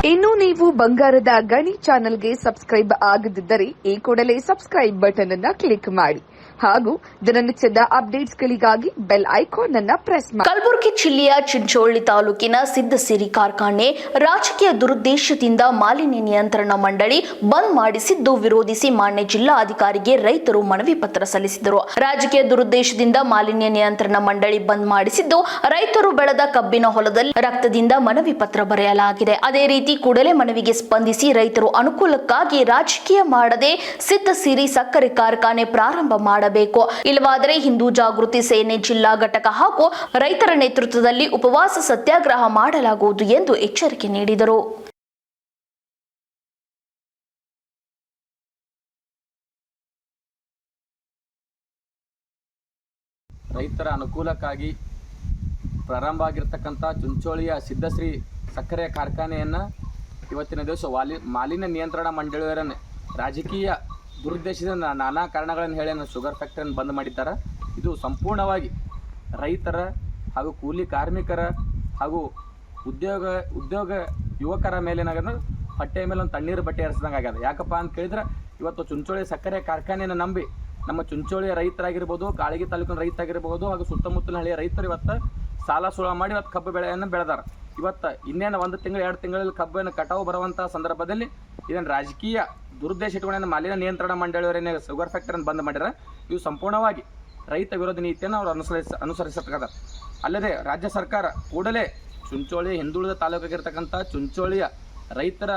ಇನ್ನು ನೀವು ಬಂಗಾರದ ಗಣಿ ಚಾನೆಲ್ಗೆ ಸಬ್ಸ್ಕ್ರೈಬ್ ಆಗದಿದ್ದರೆ ಈ ಕೂಡಲೇ ಸಬ್ಸ್ಕ್ರೈಬ್ ಬಟನ್ ಅನ್ನು ಕ್ಲಿಕ್ ಮಾಡಿ ಹಾಗೂ ದಿನನಿತ್ಯದ ಅಪ್ಡೇಟ್ಸ್ಗಳಿಗಾಗಿ ಬೆಲ್ ಐಕಾನ್ ಅನ್ನು ಪ್ರೆಸ್ ಮಾಡಿ. ಕಲಬುರಗಿ ಜಿಲ್ಲೆಯ ಚಿಂಚೋಳಿ ತಾಲೂಕಿನ ಸಿದ್ದಸಿರಿ ಕಾರ್ಖಾನೆ ರಾಜಕೀಯ ದುರುದ್ದೇಶದಿಂದ ಮಾಲಿನ್ಯ ನಿಯಂತ್ರಣ ಮಂಡಳಿ ಬಂದ್ ಮಾಡಿಸಿದ್ದು ವಿರೋಧಿಸಿ ಮಾನ್ಯ ಜಿಲ್ಲಾಧಿಕಾರಿಗೆ ರೈತರು ಮನವಿ ಪತ್ರ ಸಲ್ಲಿಸಿದರು. ರಾಜಕೀಯ ದುರುದ್ದೇಶದಿಂದ ಮಾಲಿನ್ಯ ನಿಯಂತ್ರಣ ಮಂಡಳಿ ಬಂದ್ ಮಾಡಿಸಿದ್ದು ರೈತರು ಬೆಳೆದ ಕಬ್ಬಿನ ಹೊಲದಲ್ಲಿ ರಕ್ತದಿಂದ ಮನವಿ ಪತ್ರ ಬರೆಯಲಾಗಿದೆ. ಅದೇ ರೀತಿ ಕೂಡಲೇ ಮನವಿಗೆ ಸ್ಪಂದಿಸಿ ರೈತರು ಅನುಕೂಲಕ್ಕಾಗಿ ರಾಜಕೀಯ ಮಾಡದೆ ಸಿದ್ದಸಿರಿ ಸಕ್ಕರೆ ಕಾರ್ಖಾನೆ ಪ್ರಾರಂಭ ಮಾಡಬೇಕು, ಇಲ್ಲವಾದರೆ ಹಿಂದೂ ಜಾಗೃತಿ ಸೇನೆ ಜಿಲ್ಲಾ ಘಟಕ ಹಾಗೂ ರೈತರ ನೇತೃತ್ವದಲ್ಲಿ ಉಪವಾಸ ಸತ್ಯಾಗ್ರಹ ಮಾಡಲಾಗುವುದು ಎಂದು ಎಚ್ಚರಿಕೆ ನೀಡಿದರು. ರೈತರ ಅನುಕೂಲಕ್ಕಾಗಿ ಪ್ರಾರಂಭ ಆಗಿರ್ತಕ್ಕಂಥ ಚುಂಚೋಳಿಯ ಸಿದ್ದಶ್ರೀ ಸಕ್ಕರೆ ಕಾರ್ಖಾನೆಯನ್ನು ಇವತ್ತಿನ ದಿವಸ ಮಾಲಿನ್ಯ ನಿಯಂತ್ರಣ ಮಂಡಳಿಯವರನ್ನು ರಾಜಕೀಯ ದುರುದ್ದೇಶದಿಂದ ನಾನಾ ಕಾರಣಗಳನ್ನು ಹೇಳಿ ಶುಗರ್ ಫ್ಯಾಕ್ಟರಿಯನ್ನು ಬಂದ್ ಮಾಡಿದ್ದಾರೆ. ಇದು ಸಂಪೂರ್ಣವಾಗಿ ರೈತರ ಹಾಗೂ ಕೂಲಿ ಕಾರ್ಮಿಕರ ಹಾಗೂ ಉದ್ಯೋಗ ಯುವಕರ ಮೇಲೇನಾಗ ಹೊಟ್ಟೆಯ ಮೇಲೆ ಒಂದು ತಣ್ಣೀರು ಬಟ್ಟೆ ಹರಿಸಿದಂಗೆ ಆಗ್ಯದ. ಯಾಕಪ್ಪ ಅಂತ ಕೇಳಿದ್ರೆ ಇವತ್ತು ಚುಂಚೋಳಿ ಸಕ್ಕರೆ ಕಾರ್ಖಾನೆಯನ್ನು ನಂಬಿ ನಮ್ಮ ಚುಂಚೋಳಿಯ ರೈತರಾಗಿರ್ಬೋದು, ಕಾಳಗಿ ತಾಲೂಕಿನ ರೈತರಾಗಿರ್ಬೋದು ಹಾಗೂ ಸುತ್ತಮುತ್ತಲಿನ ಹಳ್ಳಿಯ ರೈತರು ಇವತ್ತು ಸಾಲ ಸುಳ ಮಾಡಿ ಇವತ್ತು ಕಬ್ಬು ಬೆಳೆಯನ್ನು ಬೆಳೆದಾರೆ. ಇವತ್ತು ಇನ್ನೇನು 1 ತಿಂಗಳು 2 ತಿಂಗಳಲ್ಲಿ ಕಬ್ಬನ್ನು ಕಟಾವು ಬರುವಂಥ ಸಂದರ್ಭದಲ್ಲಿ ಇದನ್ನು ರಾಜಕೀಯ ದುರುದ್ದೇಶ ಇಟ್ಟುಕೊಂಡು ಮಾಲಿನ್ಯ ನಿಯಂತ್ರಣ ಮಂಡಳಿಯವರೇನೇ ಶುಗರ್ ಫ್ಯಾಕ್ಟರಿಯನ್ನು ಬಂದ್ ಮಾಡಿದ್ರೆ ಇವು ಸಂಪೂರ್ಣವಾಗಿ ರೈತ ವಿರೋಧಿ ನೀತಿಯನ್ನು ಅವರು ಅನುಸರಿಸಬೇಕಾದ. ಅಲ್ಲದೆ ರಾಜ್ಯ ಸರ್ಕಾರ ಕೂಡಲೇ ಚುಂಚೋಳಿ ಹಿಂದುಳಿದ ತಾಲೂಕಾಗಿರ್ತಕ್ಕಂಥ ಚುಂಚೋಳಿಯ ರೈತರ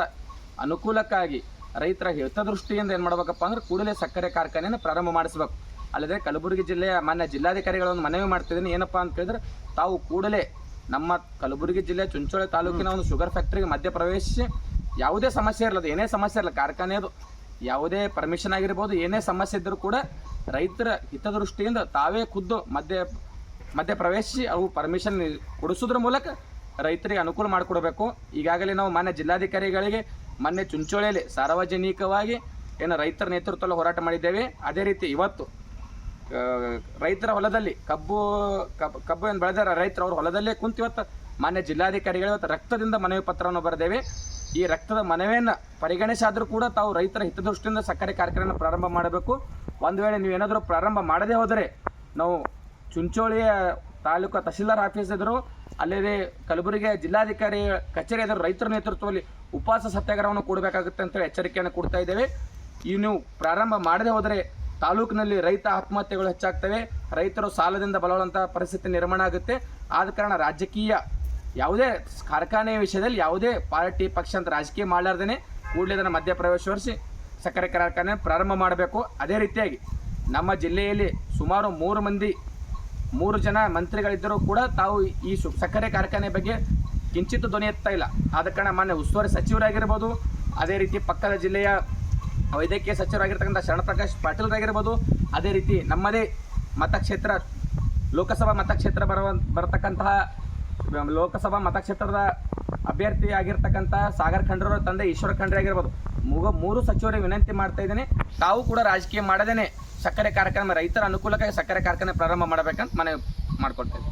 ಅನುಕೂಲಕ್ಕಾಗಿ ರೈತರ ಹಿತದೃಷ್ಟಿಯಿಂದ ಏನು ಮಾಡಬೇಕಪ್ಪ ಅಂದ್ರೆ ಕೂಡಲೇ ಸಕ್ಕರೆ ಕಾರ್ಖಾನೆಯನ್ನು ಪ್ರಾರಂಭ ಮಾಡಿಸಬೇಕು. ಅಲ್ಲದೆ ಕಲಬುರಗಿ ಜಿಲ್ಲೆಯ ಮಾನ್ಯ ಜಿಲ್ಲಾಧಿಕಾರಿಗಳನ್ನು ಮನವಿ ಮಾಡ್ತಿದ್ದೀನಿ. ಏನಪ್ಪ ಅಂತ ಕೇಳಿದ್ರೆ ತಾವು ಕೂಡಲೇ ನಮ್ಮ ಕಲಬುರಗಿ ಜಿಲ್ಲೆ ಚುಂಚೋಳಿ ತಾಲೂಕಿನ ಒಂದು ಶುಗರ್ ಫ್ಯಾಕ್ಟರಿಗೆ ಮಧ್ಯ ಪ್ರವೇಶಿಸಿ ಯಾವುದೇ ಸಮಸ್ಯೆ ಇರಲ್ಲ, ಏನೇ ಸಮಸ್ಯೆ ಇರಲ್ಲ, ಕಾರ್ಖಾನೆಯದು ಯಾವುದೇ ಪರ್ಮಿಷನ್ ಆಗಿರ್ಬೋದು, ಏನೇ ಸಮಸ್ಯೆ ಇದ್ದರೂ ಕೂಡ ರೈತರ ಹಿತದೃಷ್ಟಿಯಿಂದ ತಾವೇ ಖುದ್ದು ಮಧ್ಯ ಪ್ರವೇಶಿಸಿ ಅವು ಪರ್ಮಿಷನ್ ಕೊಡಿಸೋದ್ರ ಮೂಲಕ ರೈತರಿಗೆ ಅನುಕೂಲ ಮಾಡಿಕೊಡ್ಬೇಕು. ಈಗಾಗಲೇ ನಾವು ಮಾನ್ಯ ಜಿಲ್ಲಾಧಿಕಾರಿಗಳಿಗೆ ಮೊನ್ನೆ ಚುಂಚೋಳಿಯಲ್ಲಿ ಸಾರ್ವಜನಿಕವಾಗಿ ಏನು ರೈತರ ನೇತೃತ್ವದಲ್ಲಿ ಹೋರಾಟ ಮಾಡಿದ್ದೇವೆ. ಅದೇ ರೀತಿ ಇವತ್ತು ರೈತರ ಹೊಲದಲ್ಲಿ ಕಬ್ಬು ಏನು ಬೆಳೆದಾರ ರೈತರು ಅವ್ರ ಹೊಲದಲ್ಲೇ ಕುಂತು ಇವತ್ತು ಮಾನ್ಯ ಜಿಲ್ಲಾಧಿಕಾರಿಗಳು ಇವತ್ತು ರಕ್ತದಿಂದ ಮನವಿ ಪತ್ರವನ್ನು ಬರೆದೇವೆ. ಈ ರಕ್ತದ ಮನವಿಯನ್ನು ಪರಿಗಣಿಸಾದರೂ ಕೂಡ ತಾವು ರೈತರ ಹಿತದೃಷ್ಟಿಯಿಂದ ಸಕ್ಕರೆ ಕಾರ್ಖಾನೆಯನ್ನು ಪ್ರಾರಂಭ ಮಾಡಬೇಕು. ಒಂದು ವೇಳೆ ನೀವೇನಾದರೂ ಪ್ರಾರಂಭ ಮಾಡದೇ ಹೋದರೆ ನಾವು ಚುಂಚೋಳಿಯ ತಾಲೂಕು ತಹಸೀಲ್ದಾರ್ ಆಫೀಸ್ ಎದುರು, ಅಲ್ಲದೆ ಕಲಬುರಗಿ ಜಿಲ್ಲಾಧಿಕಾರಿ ಕಚೇರಿ ಎದುರು ರೈತರ ನೇತೃತ್ವದಲ್ಲಿ ಉಪವಾಸ ಸತ್ಯಾಗ್ರಹವನ್ನು ಕೊಡಬೇಕಾಗುತ್ತೆ ಅಂತೇಳಿ ಎಚ್ಚರಿಕೆಯನ್ನು ಕೊಡ್ತಾ ಇದ್ದೇವೆ. ಈ ನೀವು ಪ್ರಾರಂಭ ಮಾಡದೇ ಹೋದರೆ ತಾಲೂಕಿನಲ್ಲಿ ರೈತ ಆತ್ಮಹತ್ಯೆಗಳು ಹೆಚ್ಚಾಗ್ತವೆ, ರೈತರು ಸಾಲದಿಂದ ಬಲವಂತ ಪರಿಸ್ಥಿತಿ ನಿರ್ಮಾಣ ಆಗುತ್ತೆ. ಆದ ಕಾರಣ ರಾಜಕೀಯ ಯಾವುದೇ ಕಾರ್ಖಾನೆಯ ವಿಷಯದಲ್ಲಿ ಯಾವುದೇ ಪಾರ್ಟಿ ಪಕ್ಷ ಅಂತ ರಾಜಕೀಯ ಮಾಡಲಾರ್ದೇ ಕೂಡಲೇ ಇದನ್ನು ಮಧ್ಯಪ್ರವೇಶಿಸಿ ಸಕ್ಕರೆ ಕಾರ್ಖಾನೆ ಪ್ರಾರಂಭ ಮಾಡಬೇಕು. ಅದೇ ರೀತಿಯಾಗಿ ನಮ್ಮ ಜಿಲ್ಲೆಯಲ್ಲಿ ಸುಮಾರು 3 ಜನ ಮಂತ್ರಿಗಳಿದ್ದರೂ ಕೂಡ ತಾವು ಈ ಸಕ್ಕರೆ ಕಾರ್ಖಾನೆ ಬಗ್ಗೆ ಕಿಂಚಿತ್ತು ಧ್ವನಿ ಎತ್ತಾ ಇಲ್ಲ. ಆದ ಕಾರಣ ಮಾನ್ಯ ಉಸ್ತುವಾರಿ ಸಚಿವರಾಗಿರ್ಬೋದು, ಅದೇ ರೀತಿ ಪಕ್ಕದ ಜಿಲ್ಲೆಯ ವೈದ್ಯಕೀಯ ಸಚಿವರಾಗಿರ್ತಕ್ಕಂಥ ಶರಣಪ್ರಕಾಶ್ ಪಾಟೀಲ್ರಾಗಿರ್ಬೋದು, ಅದೇ ರೀತಿ ನಮ್ಮದೇ ಮತಕ್ಷೇತ್ರ ಲೋಕಸಭಾ ಮತಕ್ಷೇತ್ರ ಬರತಕ್ಕಂತಹ ಲೋಕಸಭಾ ಮತಕ್ಷೇತ್ರದ ಅಭ್ಯರ್ಥಿ ಆಗಿರ್ತಕ್ಕಂಥ ಸಾಗರ್ ಖಂಡ್ರೆ ತಂದೆ ಈಶ್ವರ ಖಂಡ್ರೆ ಆಗಿರ್ಬೋದು, 3 ಸಚಿವರಿಗೆ ವಿನಂತಿ ಮಾಡ್ತಾ ಇದ್ದೀನಿ, ತಾವು ಕೂಡ ರಾಜಕೀಯ ಮಾಡದೇನೆ ಸಕ್ಕರೆ ಕಾರ್ಖಾನೆ ರೈತರ ಅನುಕೂಲಕ್ಕಾಗಿ ಸಕ್ಕರೆ ಕಾರ್ಖಾನೆ ಪ್ರಾರಂಭ ಮಾಡಬೇಕಂತ ಮನವಿ ಮಾಡ್ಕೊಳ್ತೇವೆ.